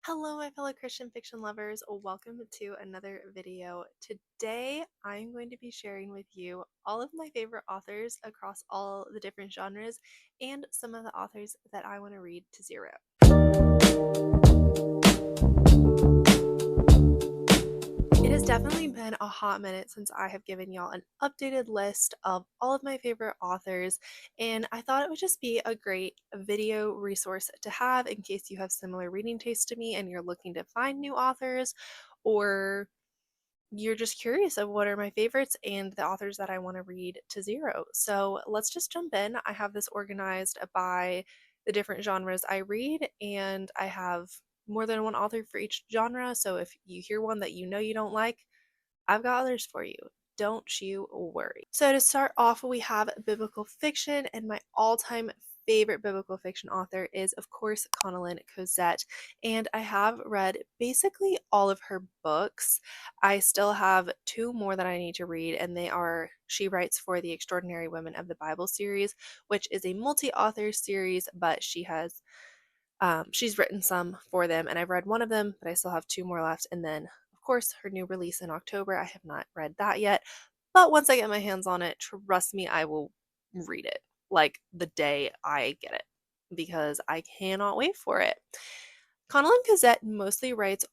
Hello, my fellow Christian fiction lovers. Welcome to another video. Today, I'm going to be sharing with you all of my favorite authors across all the different genres and some of the authors that I want to read to zero. It has definitely been a hot minute since I have given y'all an updated list of all of my favorite authors, and I thought it would just be a great video resource to have in case you have similar reading tastes to me and you're looking to find new authors, or you're just curious of what are my favorites and the authors that I want to read to zero. So let's just jump in. I have this organized by the different genres I read, and I have more than one author for each genre. So if you hear one that you know you don't like, I've got others for you. Don't you worry. So to start off, we have biblical fiction, and my all-time favorite biblical fiction author is, of course, Connilyn Cossette, and I have read basically all of her books. I still have two more that I need to read, and they are she writes for the Extraordinary Women of the Bible series, which is a multi-author series, but she's written some for them, and I've read one of them, but I still have two more left. And then, of course, her new release in October. I have not read that yet, but once I get my hands on it, trust me, I will read it like the day I get it because I cannot wait for it. Connellan Cassette mostly writes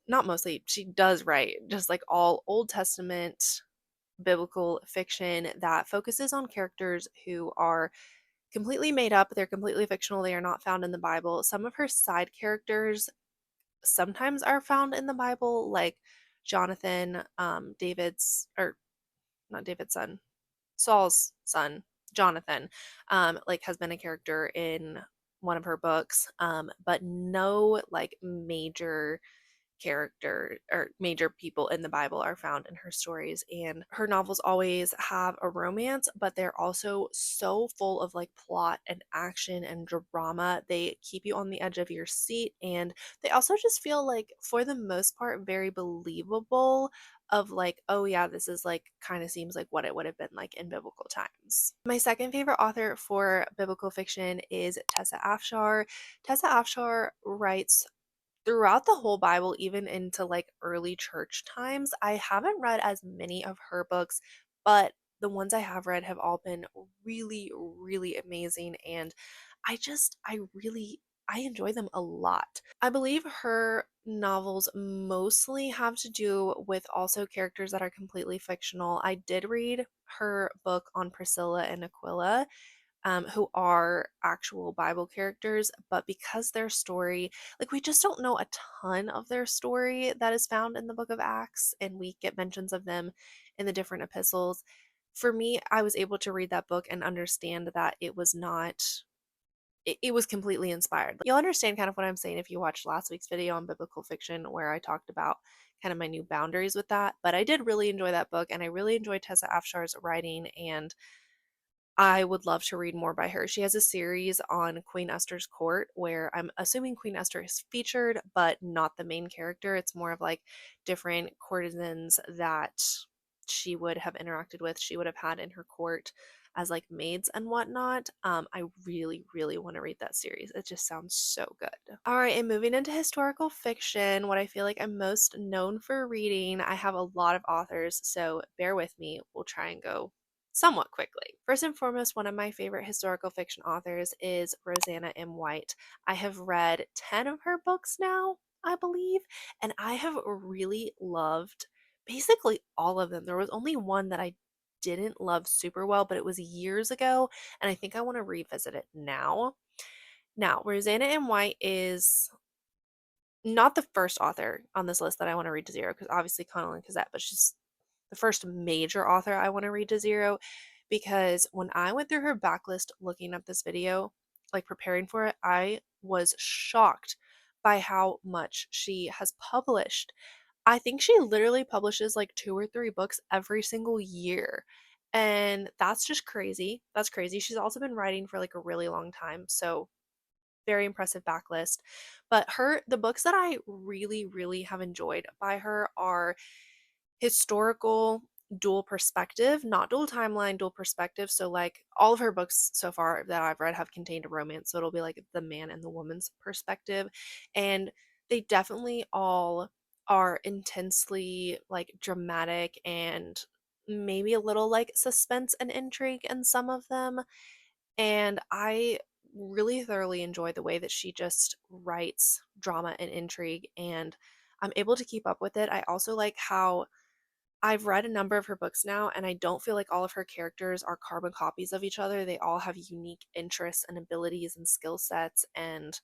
not mostly, she does write just like all Old Testament biblical fiction that focuses on characters who are completely made up. They're completely fictional. They are not found in the Bible. Some of her side characters sometimes are found in the Bible, like Jonathan, David's, or not David's son, Saul's son, Jonathan, like has been a character in one of her books, but no like major character or major people in the Bible are found in her stories. And her novels always have a romance, but they're also so full of like plot and action and drama. They keep you on the edge of your seat, and they also just feel like, for the most part, very believable. Of like, oh yeah, this is like kind of seems like what it would have been like in biblical times. My second favorite author for biblical fiction is Tessa Afshar. Tessa Afshar writes throughout the whole Bible, even into like early church times. I haven't read as many of her books, but the ones I have read have all been really, really amazing. And I enjoy them a lot. I believe her novels mostly have to do with also characters that are completely fictional. I did read her book on Priscilla and Aquila, who are actual Bible characters, but because their story, like, we just don't know a ton of their story that is found in the book of Acts, and we get mentions of them in the different epistles. For me, I was able to read that book and understand that it was not. It was completely inspired. You'll understand kind of what I'm saying if you watched last week's video on biblical fiction, where I talked about kind of my new boundaries with that. But I did really enjoy that book, and I really enjoyed Tessa Afshar's writing, and I would love to read more by her. She has a series on Queen Esther's court where I'm assuming Queen Esther is featured, but not the main character. It's more of like different courtesans that she would have interacted with, she would have had in her court as like maids and whatnot. I really, really want to read that series. It just sounds so good. All right, and moving into historical fiction, what I feel like I'm most known for reading, I have a lot of authors, so bear with me. We'll try and go somewhat quickly. First and foremost, one of my favorite historical fiction authors is Roseanna M. I have read 10 of her books now, I believe, and I have really loved basically all of them. There was only one that I didn't love super well, but it was years ago, and I think I want to revisit it now. Now, Rosanna M. White is not the first author on this list that I want to read to zero, because obviously Connelly Cassette, but she's the first major author I want to read to zero, because when I went through her backlist looking up this video, like preparing for it, I was shocked by how much she has published. I think she literally publishes like two or three books every single year. And that's just crazy. That's crazy. She's also been writing for like a really long time. So very impressive backlist. But the books that I really, really have enjoyed by her are historical, dual perspective, not dual timeline, dual perspective. So like all of her books so far that I've read have contained a romance. So it'll be like the man and the woman's perspective. And they definitely all are intensely like dramatic and maybe a little like suspense and intrigue in some of them. And I really thoroughly enjoy the way that she just writes drama and intrigue, and I'm able to keep up with it. I also like how I've read a number of her books now, and I don't feel like all of her characters are carbon copies of each other. They all have unique interests and abilities and skill sets, and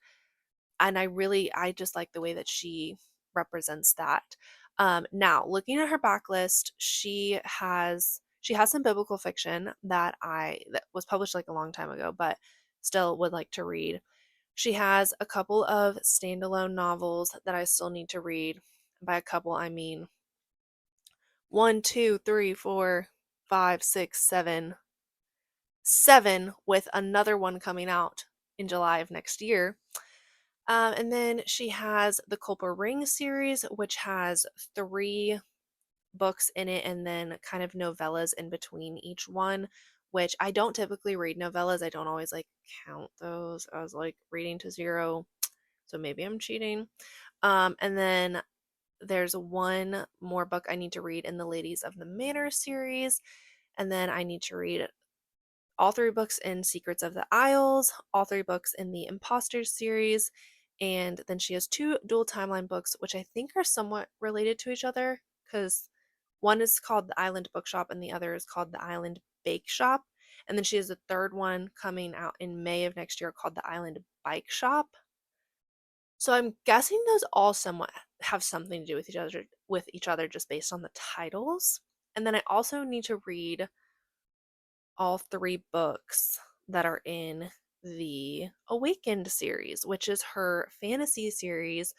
I just like the way that she represents that. Now, looking at her backlist, she has some biblical fiction that was published like a long time ago, but still would like to read. She has a couple of standalone novels that I still need to read. By a couple, I mean one, two, three, four, five, six, seven, with another one coming out in July of next year. And then she has the Culper Ring series, which has 3 books in it and then kind of novellas in between each one, which I don't typically read novellas. I don't always like count those. I was like reading to 0, so maybe I'm cheating. And then there's one more book I need to read in the Ladies of the Manor series, and then I need to read all 3 books in Secrets of the Isles, all 3 books in the Imposters series, and then she has 2 dual timeline books, which I think are somewhat related to each other, because one is called The Island Bookshop and the other is called The Island Bake Shop. And then she has a third one coming out in May of next year called The Island Bike Shop. So I'm guessing those all somewhat have something to do with each other just based on the titles. And then I also need to read all 3 books that are in the Awakened series, which is her fantasy series,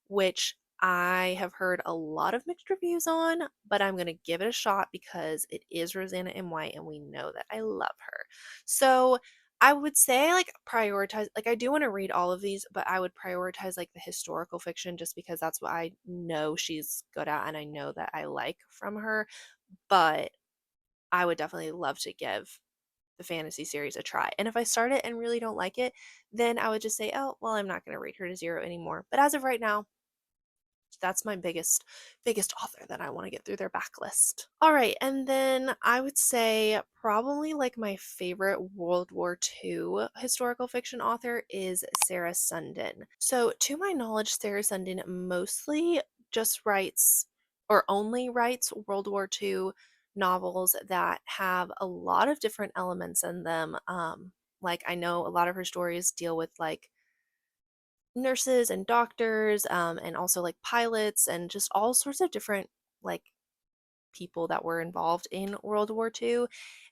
which I have heard a lot of mixed reviews on, but I'm going to give it a shot because it is Roseanna M. and we know that I love her. So I would say like prioritize, like I do want to read all of these, but I would prioritize like the historical fiction just because that's what I know she's good at and I know that I like from her. But I would definitely love to give the fantasy series a try. And if I start it and really don't like it, then I would just say, oh, well, I'm not going to rate her to 0 anymore. But as of right now, that's my biggest author that I want to get through their backlist. All right, and then I would say probably like my favorite World War II historical fiction author is Sarah Sundin. So, to my knowledge, Sarah Sundin mostly just writes or only writes World War II novels that have a lot of different elements in them. Like I know a lot of her stories deal with like nurses and doctors, and also like pilots and just all sorts of different like people that were involved in World War II.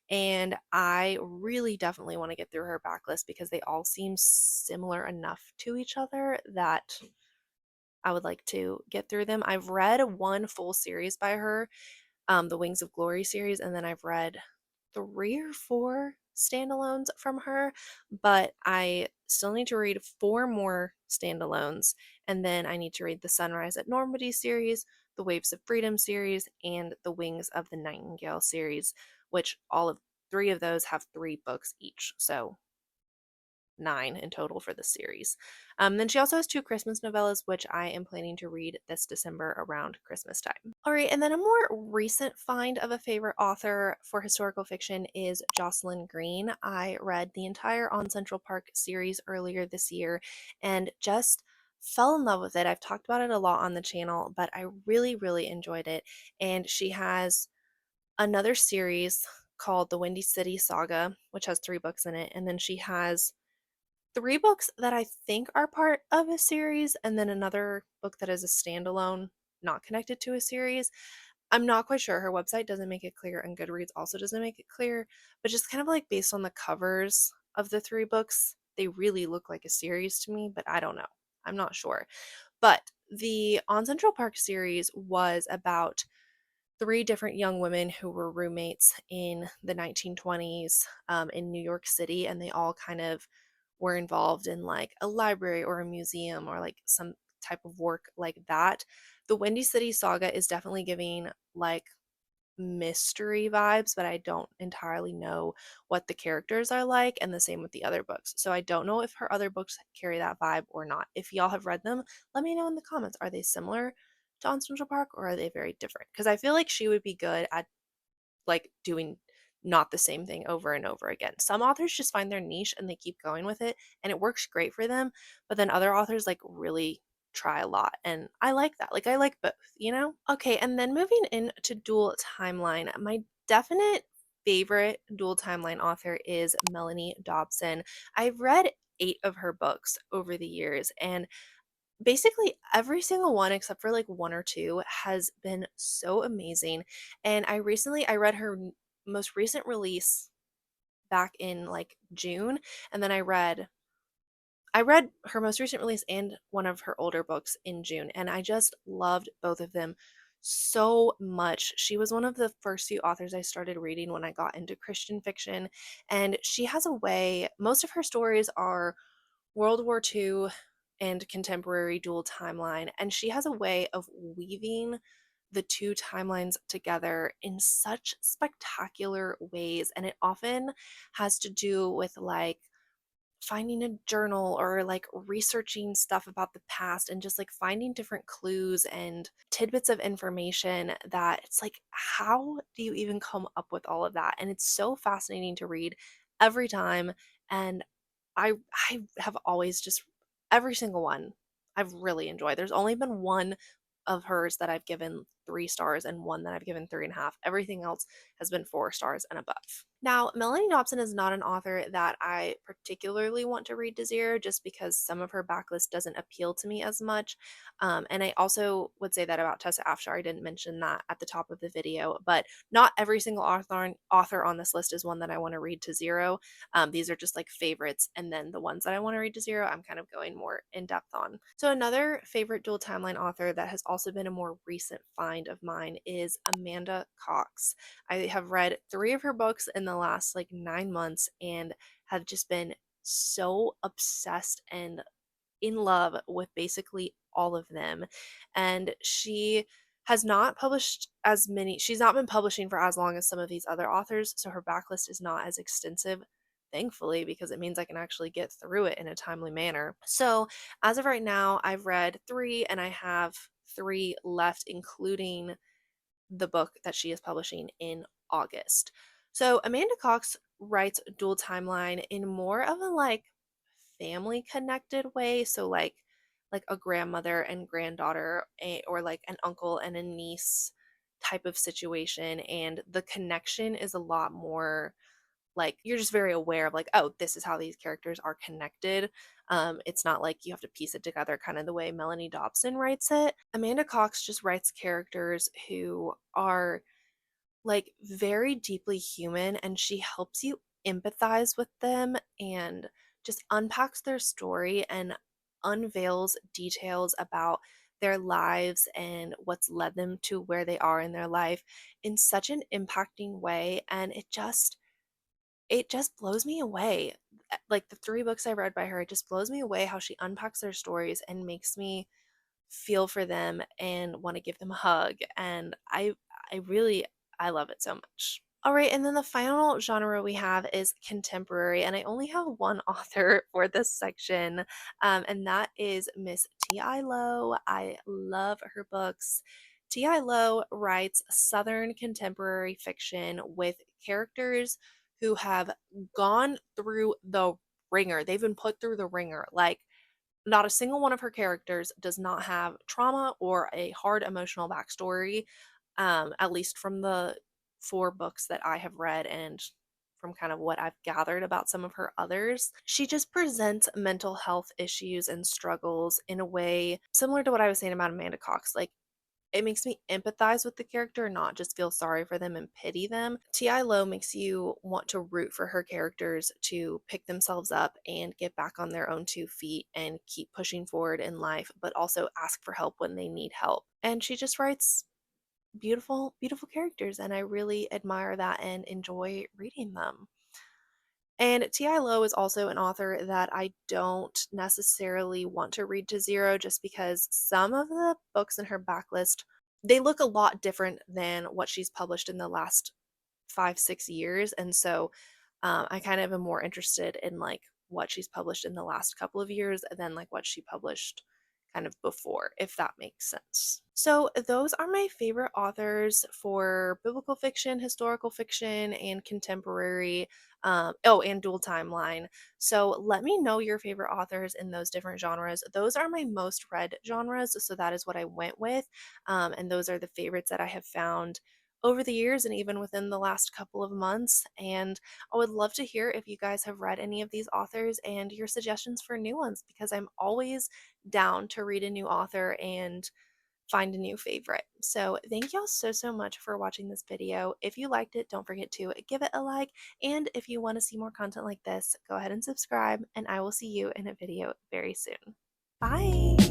And I really definitely want to get through her backlist because they all seem similar enough to each other that I would like to get through them. I've read one full series by her, the Wings of Glory series, and then I've read 3 or 4 standalones from her, but I still need to read 4 more standalones, and then I need to read the Sunrise at Normandy series, the Waves of Freedom series, and the Wings of the Nightingale series, which all of 3 of those have 3 books each. So 9 in total for the series. Then she also has 2 Christmas novellas, which I am planning to read this December around Christmas time. All right, and then a more recent find of a favorite author for historical fiction is Jocelyn Green. I read the entire On Central Park series earlier this year and just fell in love with it. I've talked about it a lot on the channel, but I really, really enjoyed it. And she has another series called The Windy City Saga, which has 3 books in it. And then she has 3 books that I think are part of a series, and then another book that is a standalone, not connected to a series. I'm not quite sure. Her website doesn't make it clear, and Goodreads also doesn't make it clear, but just kind of like based on the covers of the 3 books, they really look like a series to me, but I don't know. I'm not sure. But the On Central Park series was about 3 different young women who were roommates in the 1920s, in New York City, and they all kind of were involved in like a library or a museum or like some type of work like that. The Windy City Saga is definitely giving like mystery vibes, but I don't entirely know what the characters are like, and the same with the other books. So I don't know if her other books carry that vibe or not. If y'all have read them, let me know in the comments. Are they similar to On Central Park or are they very different? Because I feel like she would be good at like doing not the same thing over and over again. Some authors just find their niche and they keep going with it and it works great for them, but then other authors like really try a lot and I like that. Like I like both, you know? Okay, and then moving into dual timeline, my definite favorite dual timeline author is Melanie Dobson. I've read 8 of her books over the years and basically every single one except for like one or two has been so amazing. And I read her most recent release back in like June, and then I read her most recent release and one of her older books in June, and I just loved both of them so much. She was one of the first few authors I started reading when I got into Christian fiction, and she has a way, most of her stories are World War II and contemporary dual timeline, and she has a way of weaving the two timelines together in such spectacular ways. And it often has to do with like finding a journal or like researching stuff about the past and just like finding different clues and tidbits of information that it's like, how do you even come up with all of that? And it's so fascinating to read every time. And I have always just every single one I've really enjoyed. There's only been one of hers that I've given 3 stars and one that I've given 3.5. Everything else has been 4 stars and above. Now, Melanie Dobson is not an author that I particularly want to read to zero just because some of her backlist doesn't appeal to me as much. And I also would say that about Tessa Afshar. I didn't mention that at the top of the video, but not every single author on this list is one that I want to read to zero. These are just like favorites, and then the ones that I want to read to zero, I'm kind of going more in depth on. So, another favorite dual timeline author that has also been a more recent find of mine is Amanda Cox. I have read 3 of her books in the last like 9 months and have just been so obsessed and in love with basically all of them. And she's not been publishing for as long as some of these other authors, so her backlist is not as extensive, thankfully, because it means I can actually get through it in a timely manner. So, as of right now, I've read 3 and I have 3 left, including the book that she is publishing in August. So Amanda Cox writes dual timeline in more of a like family connected way. So like a grandmother and granddaughter or like an uncle and a niece type of situation, and the connection is a lot more like you're just very aware of like, oh, this is how these characters are connected. It's not like you have to piece it together kind of the way Melanie Dobson writes it. Amanda Cox just writes characters who are like very deeply human, and she helps you empathize with them and just unpacks their story and unveils details about their lives and what's led them to where they are in their life in such an impacting way. And it just blows me away. Like the 3 books I read by her, it just blows me away how she unpacks their stories and makes me feel for them and want to give them a hug. And I really I love it so much. All right, and then the final genre we have is contemporary, and I only have one author for this section, and that is Miss T.I. Lowe. I love her books. T.I. Lowe writes Southern contemporary fiction with characters who have gone through the ringer. They've been put through the ringer. Like, not a single one of her characters does not have trauma or a hard emotional backstory, at least from the 4 books that I have read and from kind of what I've gathered about some of her others. She just presents mental health issues and struggles in a way similar to what I was saying about Amanda Cox. Like, it makes me empathize with the character, not just feel sorry for them and pity them. T.I. Lowe makes you want to root for her characters to pick themselves up and get back on their own 2 feet and keep pushing forward in life, but also ask for help when they need help. And she just writes beautiful, beautiful characters, and I really admire that and enjoy reading them. And T.I. Lowe is also an author that I don't necessarily want to read to zero just because some of the books in her backlist they look a lot different than what she's published in the last 5, 6 years. And so I kind of am more interested in like what she's published in the last couple of years than like what she published kind of before, if that makes sense. So, those are my favorite authors for biblical fiction, historical fiction, and contemporary. Oh, and dual timeline. So, let me know your favorite authors in those different genres. Those are my most read genres. So, that is what I went with. And those are the favorites that I have found over the years and even within the last couple of months. And I would love to hear if you guys have read any of these authors and your suggestions for new ones because I'm always down to read a new author and find a new favorite. So thank y'all so much for watching this video. If you liked it, don't forget to give it a like. And if you want to see more content like this, go ahead and subscribe and I will see you in a video very soon. Bye!